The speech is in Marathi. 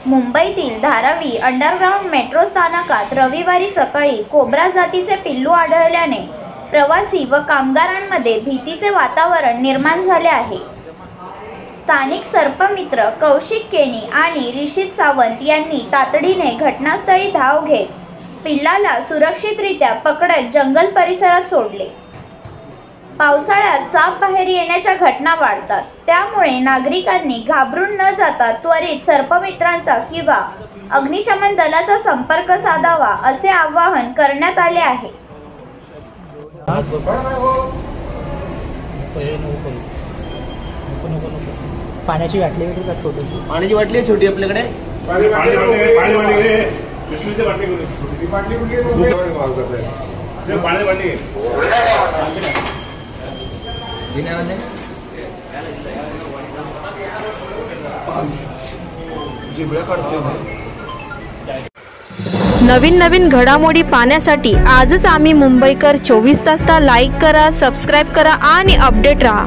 मुंबईतील धारावी अंडरग्राउंड मेट्रो स्थानकात रविवारी सकाळी कोब्रा जातीचे पिल्लू आढळल्याने प्रवासी व कामगारांमध्ये भीतीचे वातावरण निर्माण झाले आहे। स्थानिक सर्पमित्र कौशिक केनी आणि ऋषित सावंत यांनी तातडीने घटनास्थळी धाव घेत पिल्लाला सुरक्षितरित्या पकडत जंगल परिसरात सोडले। पावसाळ्यात साप बाहेर येण्याच्या घटना वाढतात, त्यामुळे नागरिकांनी घाबरून न जाता त्वरित सर्पमित्रांचा किंवा अग्निशमन दलाचा संपर्क साधावा असे आवाहन करण्यात आले आहे। पाण्याची बाटली का छोटीशी? पाण्याची बाटली आहे छोटी आपल्याकडे। नवीन घडामोडी पाहण्यासाठी आजच आम्ही मुंबईकर 24 तासला लाईक करा, सबस्क्राईब करा आणि अपडेट रहा।